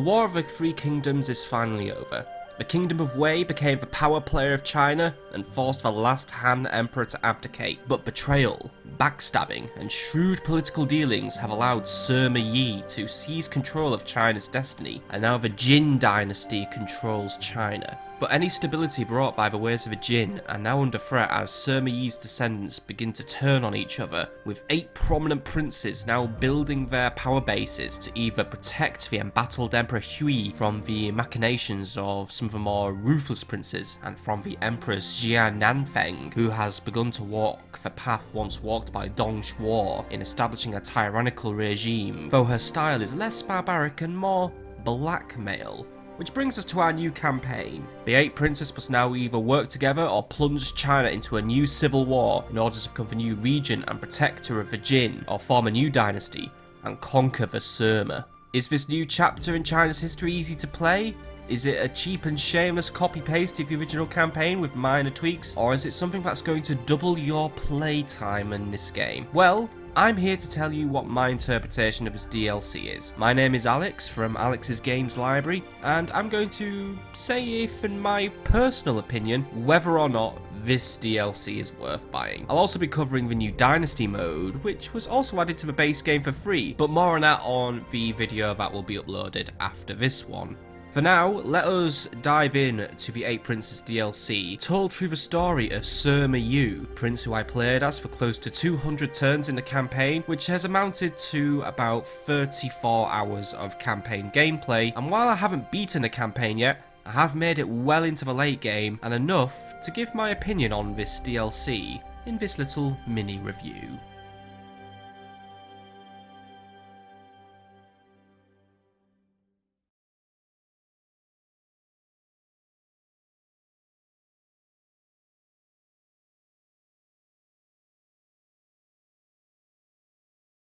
The War of the Three Kingdoms is finally over. The Kingdom of Wei became the power player of China and forced the last Han Emperor to abdicate, but betrayal, backstabbing, and shrewd political dealings have allowed Sima Yi to seize control of China's destiny, and now the Jin dynasty controls China. But any stability brought by the ways of the Jin are now under threat as Sima Yi's descendants begin to turn on each other, with 8 prominent princes now building their power bases to either protect the embattled Emperor Hui from the machinations of some of the more ruthless princes, and from the Empress Jia Nanfeng, who has begun to walk the path once walked by Dong Shuo in establishing a tyrannical regime, though her style is less barbaric and more blackmail. Which brings us to our new campaign. The 8 princes must now either work together or plunge China into a new civil war in order to become the new regent and protector of the Jin, or form a new dynasty and conquer the Sima. Is this new chapter in China's history easy to play? Is it a cheap and shameless copy-paste of the original campaign with minor tweaks, or is it something that's going to double your playtime in this game? Well, I'm here to tell you what my interpretation of this DLC is. My name is Alex from Alex's Games Library, and I'm going to say if, in my personal opinion, whether or not this DLC is worth buying. I'll also be covering the new Dynasty mode, which was also added to the base game for free, but more on that on the video that will be uploaded after this one. For now, let us dive in to the 8 Princes DLC, told through the story of Sima Yi, prince who I played as for close to 200 turns in the campaign, which has amounted to about 34 hours of campaign gameplay, and while I haven't beaten the campaign yet, I have made it well into the late game, and enough to give my opinion on this DLC in this little mini review.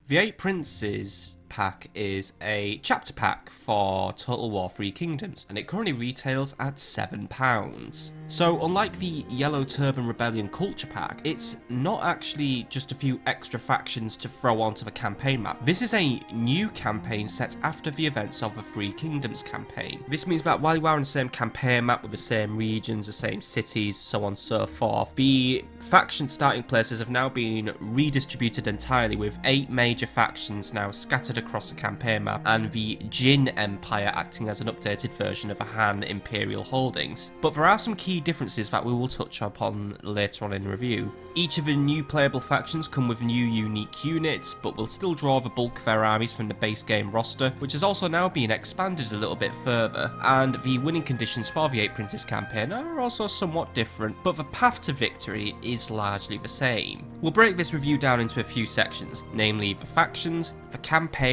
The 8 Princes pack is a chapter pack for Total War 3 Kingdoms, and it currently retails at £7. So unlike the Yellow Turban Rebellion Culture Pack, it's not actually just a few extra factions to throw onto the campaign map. This is a new campaign set after the events of the 3 Kingdoms campaign. This means that while you are on the same campaign map with the same regions, the same cities, so on and so forth, the faction starting places have now been redistributed entirely, with 8 major factions now scattered across the campaign map, and the Jin Empire acting as an updated version of the Han Imperial holdings. But there are some key differences that we will touch upon later on in the review. Each of the new playable factions come with new unique units, but will still draw the bulk of their armies from the base game roster, which has also now been expanded a little bit further, and the winning conditions for the 8 Princes campaign are also somewhat different, but the path to victory is largely the same. We'll break this review down into a few sections, namely the factions, the campaign,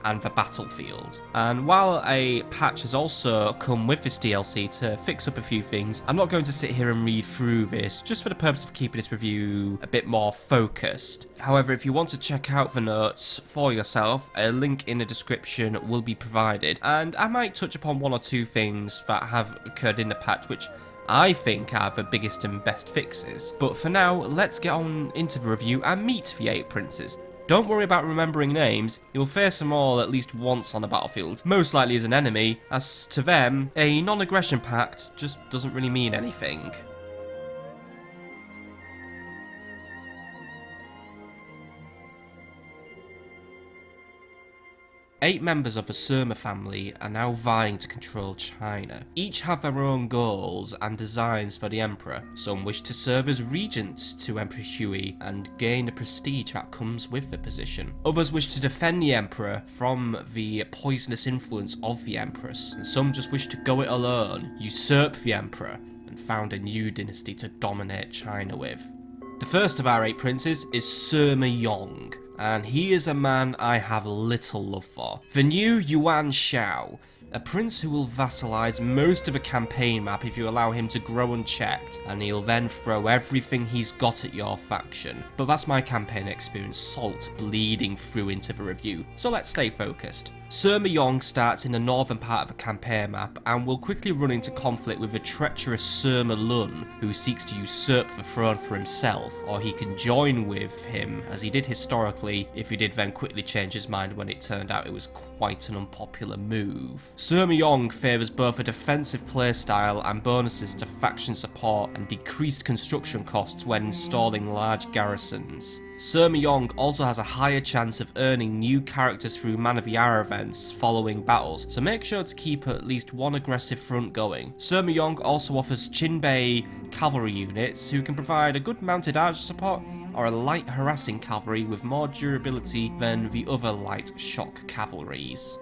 and the battlefield. And while a patch has also come with this DLC to fix up a few things, I'm not going to sit here and read through this just for the purpose of keeping this review a bit more focused. However, if you want to check out the notes for yourself, a link in the description will be provided, and I might touch upon 1 or 2 things that have occurred in the patch which I think are the biggest and best fixes. But for now, let's get on into the review and meet the 8 Princes. Don't worry about remembering names, you'll face them all at least once on the battlefield, most likely as an enemy, as to them, a non-aggression pact just doesn't really mean anything. 8 members of the Sima family are now vying to control China. Each have their own goals and designs for the Emperor. Some wish to serve as regent to Emperor Hui and gain the prestige that comes with the position. Others wish to defend the Emperor from the poisonous influence of the Empress. And some just wish to go it alone, usurp the Emperor, and found a new dynasty to dominate China with. The first of our 8 princes is Sima Yong, and he is a man I have little love for. The new Yuan Shao, a prince who will vassalize most of a campaign map if you allow him to grow unchecked, and he'll then throw everything he's got at your faction. But that's my campaign experience salt bleeding through into the review, so let's stay focused. Sima Yong starts in the northern part of a campaign map and will quickly run into conflict with the treacherous Sima Lun, who seeks to usurp the throne for himself, or he can join with him, as he did historically, if he did then quickly change his mind when it turned out it was quite an unpopular move. Sima Yong favours both a defensive playstyle and bonuses to faction support and decreased construction costs when installing large garrisons. Sima Yong also has a higher chance of earning new characters through Manavyara events following battles, so make sure to keep at least one aggressive front going. Sima Yong also offers Chinbei cavalry units who can provide a good mounted archer support or a light harassing cavalry with more durability than the other light shock cavalries.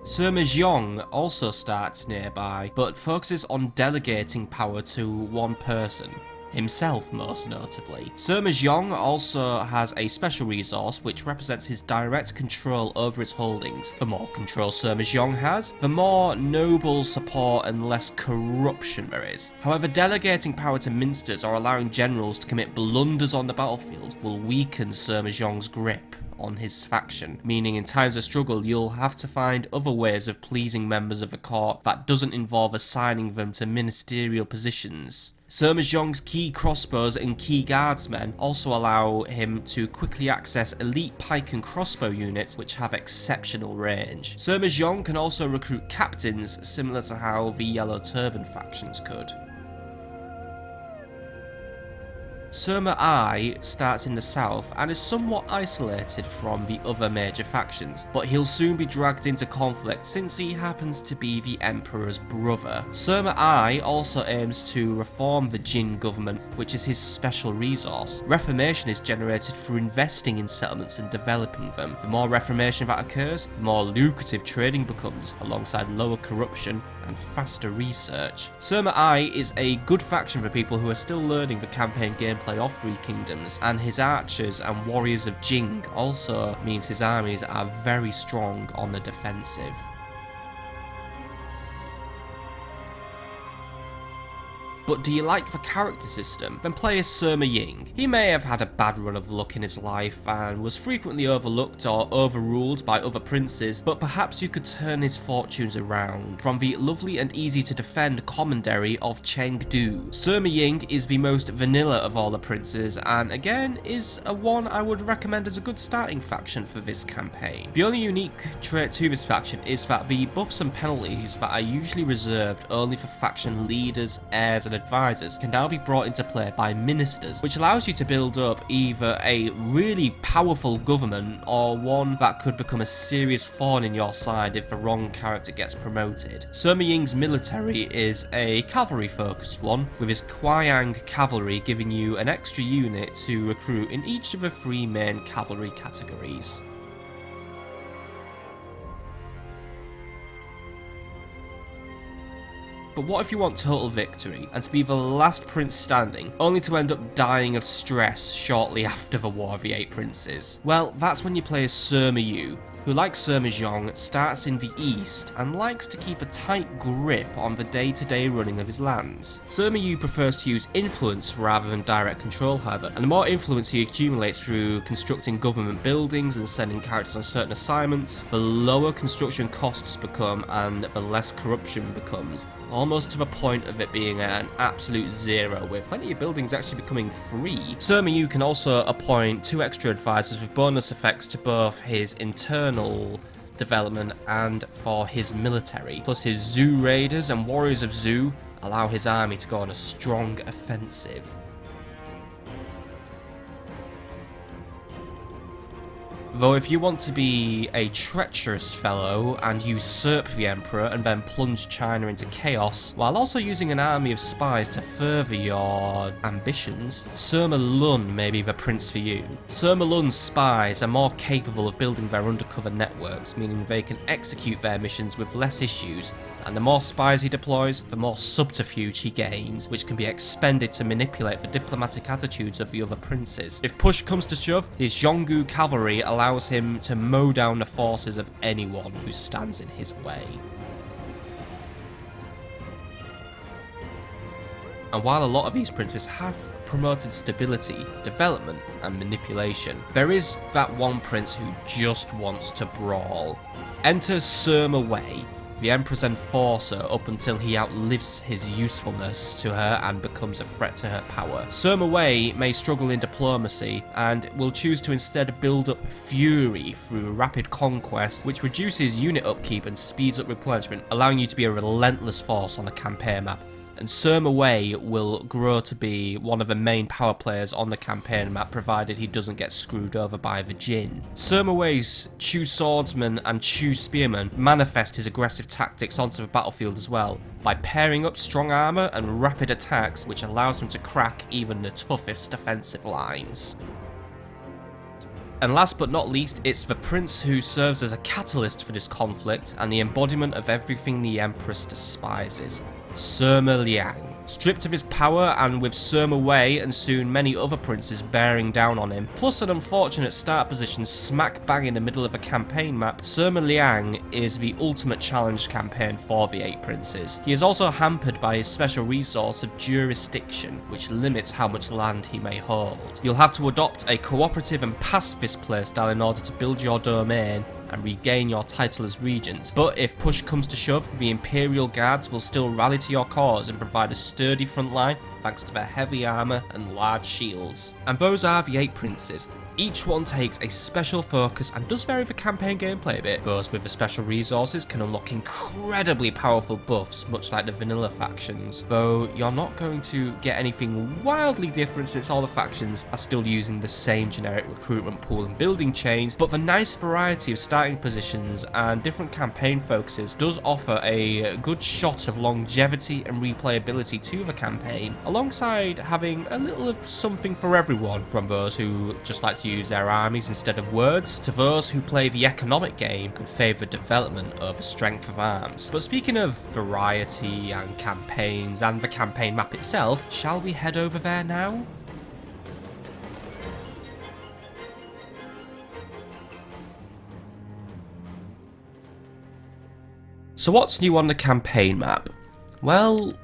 Sima Zhong also starts nearby, but focuses on delegating power to one person. Himself, most notably. Sima Zhong also has a special resource which represents his direct control over his holdings. The more control Sima Zhong has, the more noble support and less corruption there is. However, delegating power to minsters or allowing generals to commit blunders on the battlefield will weaken Sima Zhong's grip on his faction, meaning in times of struggle you'll have to find other ways of pleasing members of the court that doesn't involve assigning them to ministerial positions. Sima Zhong's key crossbows and key guardsmen also allow him to quickly access elite pike and crossbow units which have exceptional range. Sima Zhong can also recruit captains, similar to how the Yellow Turban factions could. Sima Ai starts in the south and is somewhat isolated from the other major factions, but he'll soon be dragged into conflict since he happens to be the Emperor's brother. Sima Ai also aims to reform the Jin government, which is his special resource. Reformation is generated through investing in settlements and developing them. The more reformation that occurs, the more lucrative trading becomes, alongside lower corruption and faster research. Sima Ai is a good faction for people who are still learning the campaign gameplay of Three Kingdoms, and his archers and warriors of Jing also means his armies are very strong on the defensive. But do you like the character system? Then play as Sima Ying. He may have had a bad run of luck in his life and was frequently overlooked or overruled by other princes, but perhaps you could turn his fortunes around. From the lovely and easy to defend commandery of Chengdu, Sima Ying is the most vanilla of all the princes, and again is a one I would recommend as a good starting faction for this campaign. The only unique trait to this faction is that the buffs and penalties that are usually reserved only for faction leaders, heirs and advisors can now be brought into play by ministers, which allows you to build up either a really powerful government or one that could become a serious thorn in your side if the wrong character gets promoted. Sima Ying's military is a cavalry focused one, with his Kuayang cavalry giving you an extra unit to recruit in each of the three main cavalry categories. But what if you want total victory, and to be the last prince standing, only to end up dying of stress shortly after the War of the Eight Princes? Well, that's when you play as Sima Yu, who, like Sima Zhong, starts in the east and likes to keep a tight grip on the day-to-day running of his lands. Sima Yu prefers to use influence rather than direct control, however, and the more influence he accumulates through constructing government buildings and sending characters on certain assignments, the lower construction costs become and the less corruption becomes, almost to the point of it being at an absolute zero, with plenty of buildings actually becoming free. Sima Yu can also appoint 2 extra advisors with bonus effects to both his internal development and for his military. Plus his Zhu raiders and warriors of Zhu allow his army to go on a strong offensive. Though if you want to be a treacherous fellow and usurp the Emperor and then plunge China into chaos, while also using an army of spies to further your ambitions, Sima Lun may be the prince for you. Sima Lun's spies are more capable of building their undercover networks, meaning they can execute their missions with less issues, and the more spies he deploys, the more subterfuge he gains, which can be expended to manipulate the diplomatic attitudes of the other princes. If push comes to shove, his Zhonggu cavalry allows him to mow down the forces of anyone who stands in his way. And while a lot of these princes have promoted stability, development and manipulation, there is that one prince who just wants to brawl. Enter Sima Wei, the Emperor's enforcer up until he outlives his usefulness to her and becomes a threat to her power. Sima Wei may struggle in diplomacy and will choose to instead build up fury through rapid conquest, which reduces unit upkeep and speeds up replenishment, allowing you to be a relentless force on a campaign map. And Sima Wei will grow to be one of the main power players on the campaign map, provided he doesn't get screwed over by the Jin. Sima Wei's Chu swordsman and Chu spearman manifest his aggressive tactics onto the battlefield as well, by pairing up strong armour and rapid attacks, which allows them to crack even the toughest defensive lines. And last but not least, it's the prince who serves as a catalyst for this conflict and the embodiment of everything the Empress despises. Sima Liang. Stripped of his power and with Sima Wei and soon many other princes bearing down on him, plus an unfortunate start position smack bang in the middle of a campaign map, Sima Liang is the ultimate challenge campaign for the 8 princes. He is also hampered by his special resource of jurisdiction, which limits how much land he may hold. You'll have to adopt a cooperative and pacifist playstyle in order to build your domain and regain your title as regent, but if push comes to shove, the Imperial Guards will still rally to your cause and provide a sturdy front line thanks to their heavy armour and large shields. And those are the 8 princes. Each one takes a special focus and does vary the campaign gameplay a bit. Those with the special resources can unlock incredibly powerful buffs, much like the vanilla factions, though you're not going to get anything wildly different since all the factions are still using the same generic recruitment pool and building chains, but the nice variety of starting positions and different campaign focuses does offer a good shot of longevity and replayability to the campaign, alongside having a little of something for everyone, from those who just like to use their armies instead of words, to those who play the economic game and favour development over strength of arms. But speaking of variety and campaigns and the campaign map itself, shall we head over there now? So what's new on the campaign map? Well,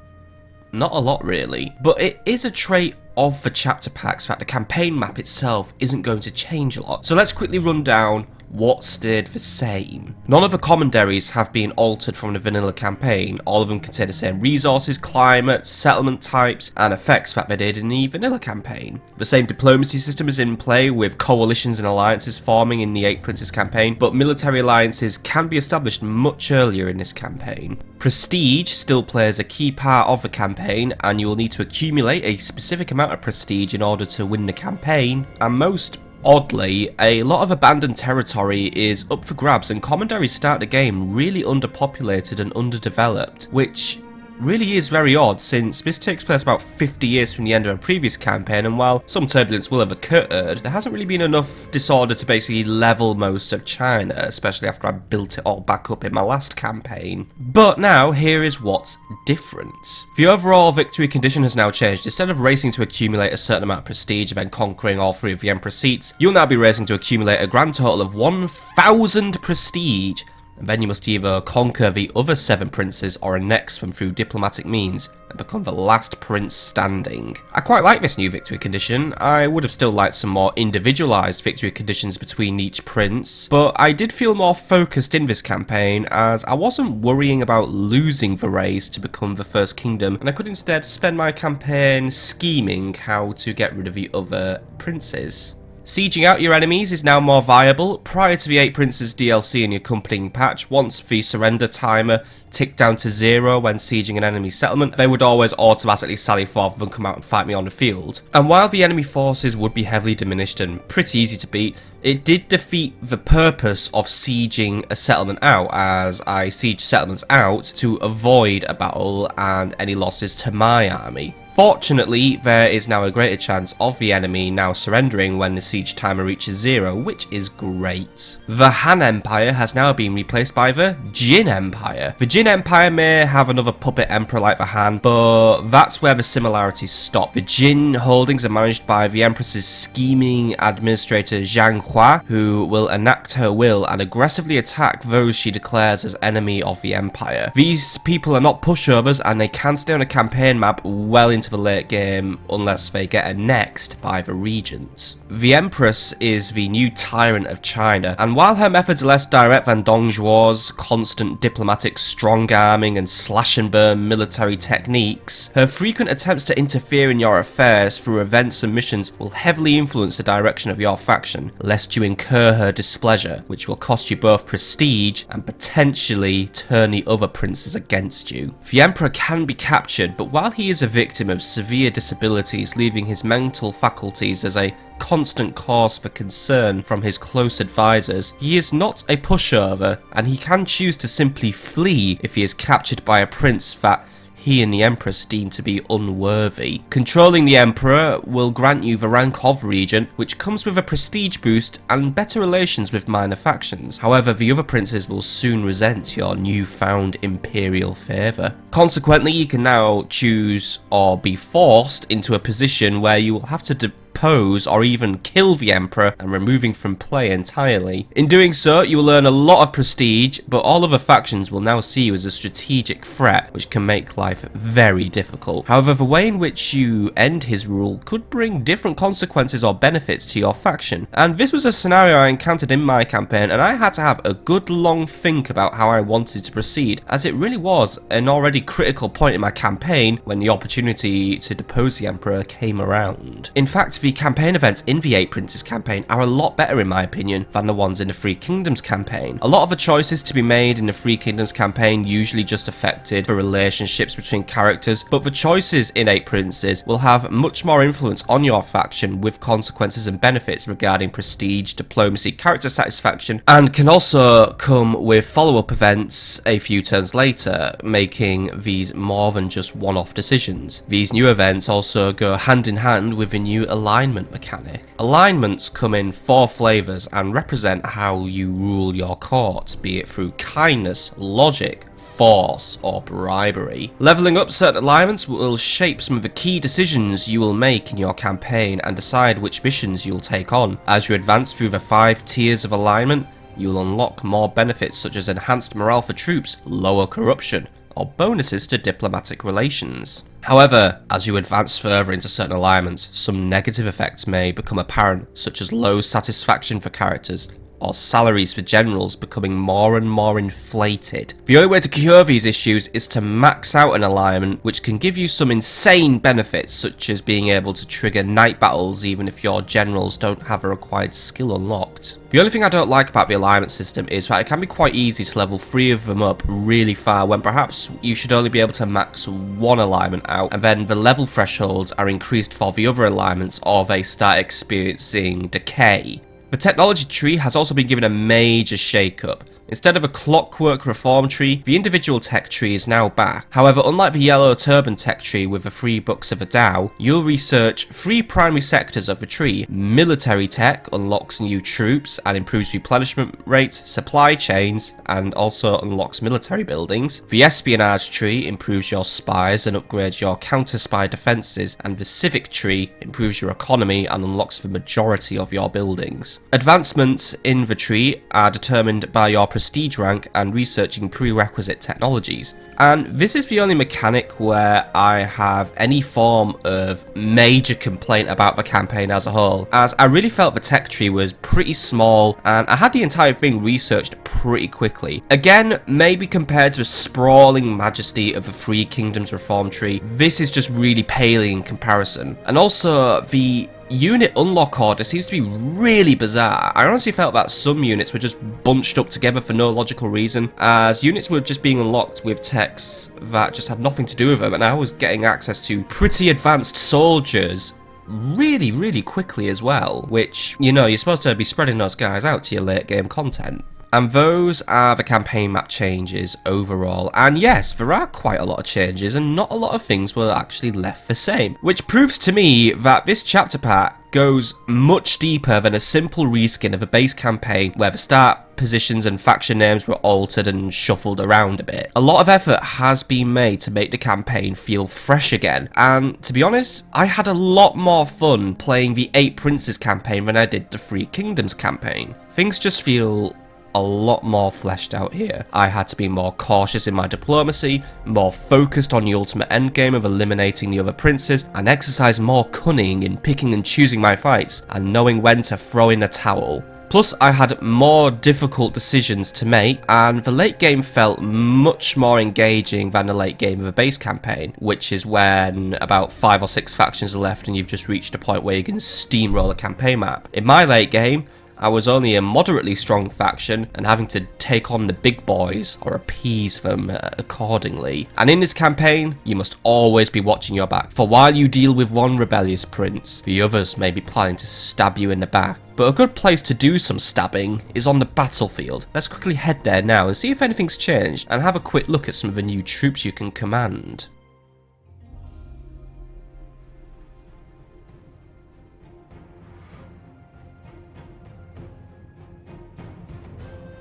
not a lot really, but it is a trait of the chapter packs that the campaign map itself isn't going to change a lot. So let's quickly run down what stayed the same. None of the commentaries have been altered from the vanilla campaign. All of them contain the same resources, climate, settlement types, and effects that they did in the vanilla campaign. The same diplomacy system is in play, with coalitions and alliances forming in the 8 Princes campaign, but military alliances can be established much earlier in this campaign. Prestige still plays a key part of the campaign, and you will need to accumulate a specific amount of prestige in order to win the campaign, and most oddly, a lot of abandoned territory is up for grabs, and commentaries start the game really underpopulated and underdeveloped, which really is very odd since this takes place about 50 years from the end of a previous campaign, and while some turbulence will have occurred, there hasn't really been enough disorder to basically level most of China, especially after I built it all back up in my last campaign. But now, here is what's different. The overall victory condition has now changed. Instead of racing to accumulate a certain amount of prestige and then conquering all 3 of the Emperor's seats, you'll now be racing to accumulate a grand total of 1,000 prestige. And then you must either conquer the other 7 princes or annex them through diplomatic means and become the last prince standing. I quite like this new victory condition. I would have still liked some more individualised victory conditions between each prince, but I did feel more focused in this campaign as I wasn't worrying about losing the race to become the first kingdom, and I could instead spend my campaign scheming how to get rid of the other princes. Sieging out your enemies is now more viable. Prior to the 8 Princes DLC and the accompanying patch, once the surrender timer ticked down to 0 when sieging an enemy settlement, they would always automatically sally forth and come out and fight me on the field. And while the enemy forces would be heavily diminished and pretty easy to beat, it did defeat the purpose of sieging a settlement out, as I siege settlements out to avoid a battle and any losses to my army. Fortunately, there is now a greater chance of the enemy now surrendering when the siege timer reaches 0, which is great. The Han Empire has now been replaced by the Jin Empire. The Jin Jin Empire may have another puppet emperor like the Han, but that's where the similarities stop. The Jin holdings are managed by the Empress's scheming administrator Zhang Hua, who will enact her will and aggressively attack those she declares as enemy of the Empire. These people are not pushovers, and they can stay on a campaign map well into the late game unless they get annexed by the regents. The Empress is the new tyrant of China, and while her methods are less direct than Dong Zhuo's constant diplomatic strong-arming and slash-and-burn military techniques, her frequent attempts to interfere in your affairs through events and missions will heavily influence the direction of your faction, lest you incur her displeasure, which will cost you both prestige and potentially turn the other princes against you. The Emperor can be captured, but while he is a victim of severe disabilities, leaving his mental faculties as a constant cause for concern from his close advisors, he is not a pushover, and he can choose to simply flee if he is captured by a prince that he and the Empress deem to be unworthy. Controlling the Emperor will grant you the rank of Regent, which comes with a prestige boost and better relations with minor factions. However, the other princes will soon resent your newfound imperial favour. Consequently, you can now choose or be forced into a position where you will have to depose or even kill the Emperor and removing from play entirely. In doing so, you will earn a lot of prestige, but all other factions will now see you as a strategic threat, which can make life very difficult. However, the way in which you end his rule could bring different consequences or benefits to your faction, and this was a scenario I encountered in my campaign, and I had to have a good long think about how I wanted to proceed, as it really was an already critical point in my campaign when the opportunity to depose the Emperor came around. In fact, the campaign events in the 8 Princes campaign are a lot better in my opinion than the ones in the 3 Kingdoms campaign. A lot of the choices to be made in the 3 Kingdoms campaign usually just affected the relationships between characters, but the choices in 8 Princes will have much more influence on your faction with consequences and benefits regarding prestige, diplomacy, character satisfaction, and can also come with follow-up events a few turns later, making these more than just one-off decisions. These new events also go hand in hand with the new alignment mechanic. Alignments come in 4 flavours and represent how you rule your court, be it through kindness, logic, force, or bribery. Leveling up certain alignments will shape some of the key decisions you will make in your campaign and decide which missions you'll take on. As you advance through the 5 tiers of alignment, you'll unlock more benefits such as enhanced morale for troops, lower corruption, or bonuses to diplomatic relations. However, as you advance further into certain alignments, some negative effects may become apparent, such as low satisfaction for characters, or salaries for generals becoming more and more inflated. The only way to cure these issues is to max out an alignment, which can give you some insane benefits, such as being able to trigger night battles even if your generals don't have a required skill unlocked. The only thing I don't like about the alignment system is that it can be quite easy to level 3 of them up really far when perhaps you should only be able to max 1 alignment out, and then the level thresholds are increased for the other alignments or they start experiencing decay. The technology tree has also been given a major shake-up. Instead of a clockwork reform tree, the individual tech tree is now back. However, unlike the yellow turban tech tree with the 3 books of the Tao, you'll research 3 primary sectors of the tree. Military tech unlocks new troops and improves replenishment rates, supply chains, and also unlocks military buildings. The espionage tree improves your spies and upgrades your counter-spy defenses, and the civic tree improves your economy and unlocks the majority of your buildings. Advancements in the tree are determined by your prestige rank and researching prerequisite technologies. And this is the only mechanic where I have any form of major complaint about the campaign as a whole, as I really felt the tech tree was pretty small and I had the entire thing researched pretty quickly. Again, maybe compared to the sprawling majesty of the 3 Kingdoms reform tree, this is just really paling in comparison. And also, the unit unlock order seems to be really bizarre. I honestly felt that some units were just bunched up together for no logical reason, as units were just being unlocked with texts that just had nothing to do with them, and I was getting access to pretty advanced soldiers really quickly as well, which, you know, you're supposed to be spreading those guys out to your late game content. And those are the campaign map changes overall. And yes, there are quite a lot of changes and not a lot of things were actually left the same, which proves to me that this chapter pack goes much deeper than a simple reskin of a base campaign where the start positions and faction names were altered and shuffled around a bit. A lot of effort has been made to make the campaign feel fresh again, and to be honest, I had a lot more fun playing the 8 Princes campaign than I did the 3 Kingdoms campaign. Things just feel a lot more fleshed out here. I had to be more cautious in my diplomacy, more focused on the ultimate endgame of eliminating the other princes, and exercise more cunning in picking and choosing my fights and knowing when to throw in a towel. Plus, I had more difficult decisions to make, and the late game felt much more engaging than the late game of a base campaign, which is when about 5 or 6 factions are left and you've just reached a point where you can steamroll a campaign map. In my late game, I was only a moderately strong faction and having to take on the big boys or appease them accordingly. And in this campaign, you must always be watching your back, for while you deal with one rebellious prince, the others may be planning to stab you in the back. But a good place to do some stabbing is on the battlefield. Let's quickly head there now and see if anything's changed and have a quick look at some of the new troops you can command.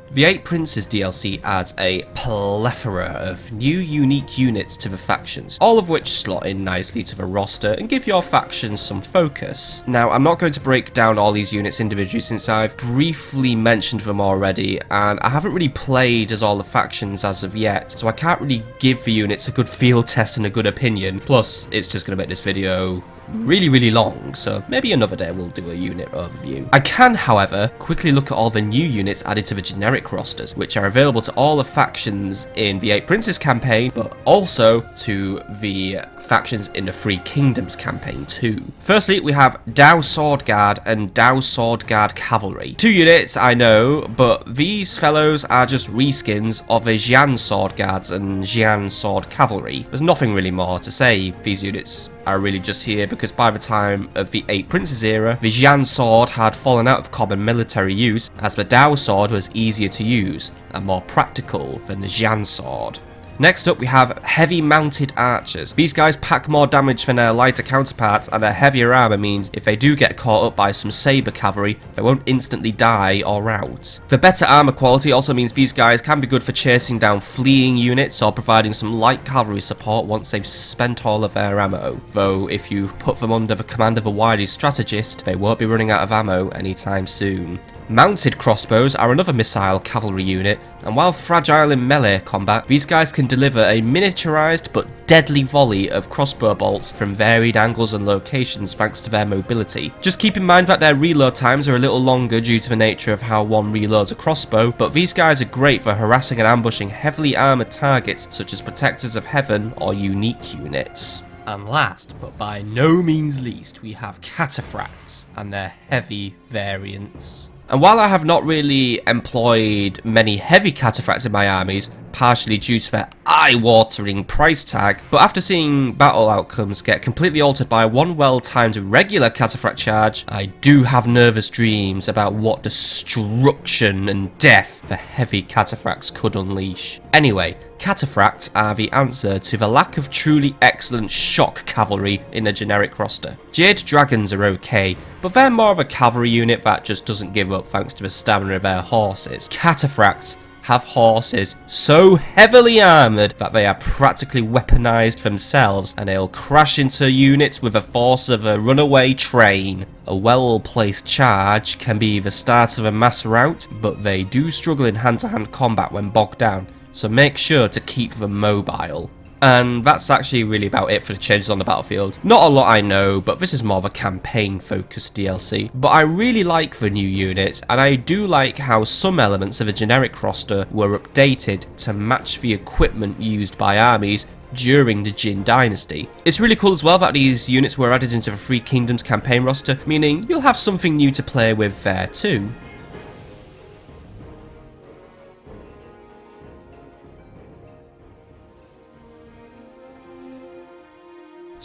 The 8 Princes DLC adds a plethora of new unique units to the factions, all of which slot in nicely to the roster and give your factions some focus. Now, I'm not going to break down all these units individually since I've briefly mentioned them already, and I haven't really played as all the factions as of yet, so I can't really give the units a good field test and a good opinion. Plus, it's just going to make this video really long, so maybe another day we'll do a unit overview. I can, however, quickly look at all the new units added to the generic rosters, which are available to all the factions in the 8 Princes campaign, but also to the factions in the 3 Kingdoms campaign too. Firstly, we have Dao Sword Guard and Dao Sword Guard Cavalry. 2 units, I know, but these fellows are just reskins of the Jian Sword Guards and Jian Sword Cavalry. There's nothing really more to say. These units are really just here because by the time of the 8 Princes era, the Jian Sword had fallen out of common military use, as the Dao Sword was easier to use and more practical than the Jian Sword. Next up, we have heavy mounted archers. These guys pack more damage than their lighter counterparts, and their heavier armor means if they do get caught up by some saber cavalry, they won't instantly die or rout. The better armor quality also means these guys can be good for chasing down fleeing units or providing some light cavalry support once they've spent all of their ammo. Though if you put them under the command of a wily strategist, they won't be running out of ammo anytime soon. Mounted crossbows are another missile cavalry unit, and while fragile in melee combat, these guys can deliver a miniaturized but deadly volley of crossbow bolts from varied angles and locations thanks to their mobility. Just keep in mind that their reload times are a little longer due to the nature of how one reloads a crossbow, but these guys are great for harassing and ambushing heavily armoured targets such as Protectors of Heaven or unique units. And last, but by no means least, we have cataphracts and their heavy variants. And while I have not really employed many heavy cataphracts in my armies, partially due to their eye-watering price tag, but after seeing battle outcomes get completely altered by one well-timed regular cataphract charge, I do have nervous dreams about what destruction and death the heavy cataphracts could unleash. Anyway, cataphracts are the answer to the lack of truly excellent shock cavalry in a generic roster. Jade Dragons are okay, but they're more of a cavalry unit that just doesn't give up thanks to the stamina of their horses. Cataphracts have horses so heavily armoured that they are practically weaponized themselves, and they'll crash into units with the force of a runaway train. A well-placed charge can be the start of a mass rout, but they do struggle in hand-to-hand combat when bogged down, so make sure to keep them mobile. And that's actually really about it for the changes on the battlefield. Not a lot I know, but this is more of a campaign-focused DLC. But I really like the new units, and I do like how some elements of a generic roster were updated to match the equipment used by armies during the Jin Dynasty. It's really cool as well that these units were added into the 3 Kingdoms campaign roster, meaning you'll have something new to play with there too.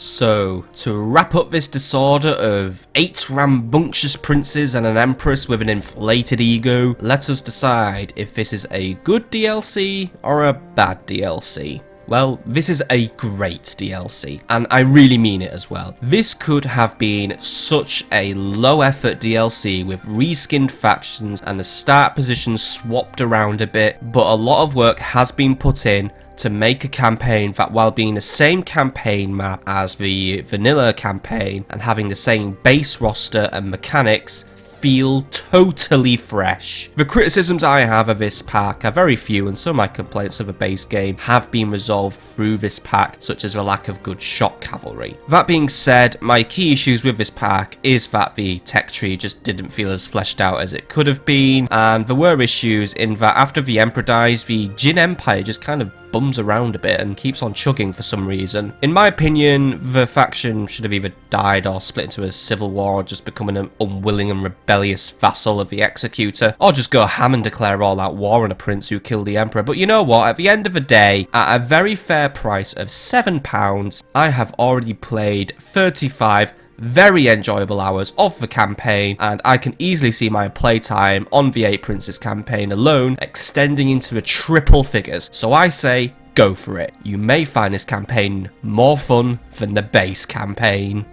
So, to wrap up this disorder of 8 rambunctious princes and an empress with an inflated ego, let us decide if this is a good DLC or a bad DLC. Well, this is a great DLC, and I really mean it as well. This could have been such a low-effort DLC with reskinned factions and the start positions swapped around a bit, but a lot of work has been put in to make a campaign that, while being the same campaign map as the vanilla campaign and having the same base roster and mechanics, feel totally fresh. The criticisms I have of this pack are very few, and some of my complaints of the base game have been resolved through this pack, such as the lack of good shock cavalry. That being said, my key issues with this pack is that the tech tree just didn't feel as fleshed out as it could have been, and there were issues in that after the Emperor dies, the Jin Empire just kind of bums around a bit and keeps on chugging for some reason. In my opinion, the faction should have either died or split into a civil war, or just become an unwilling and rebellious vassal of the Executor, or just go ham and declare all out war on a prince who killed the Emperor. But you know what, at the end of the day, at a very fair price of £7, I have already played 35 very enjoyable hours of the campaign, and I can easily see my playtime on the 8 Princes campaign alone extending into the triple figures. So I say, go for it. You may find this campaign more fun than the base campaign.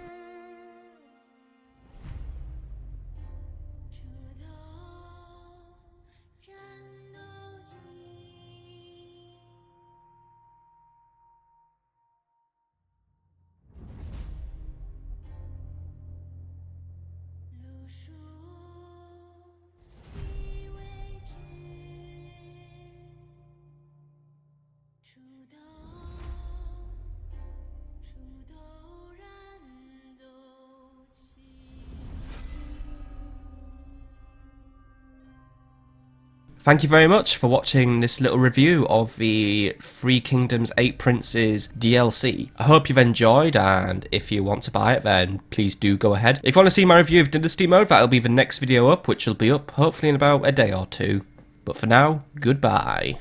Thank you very much for watching this little review of the Three Kingdoms 8 Princes DLC. I hope you've enjoyed, and if you want to buy it, then please do go ahead. If you want to see my review of Dynasty mode, that'll be the next video up, which will be up hopefully in about a day or two. But for now, goodbye.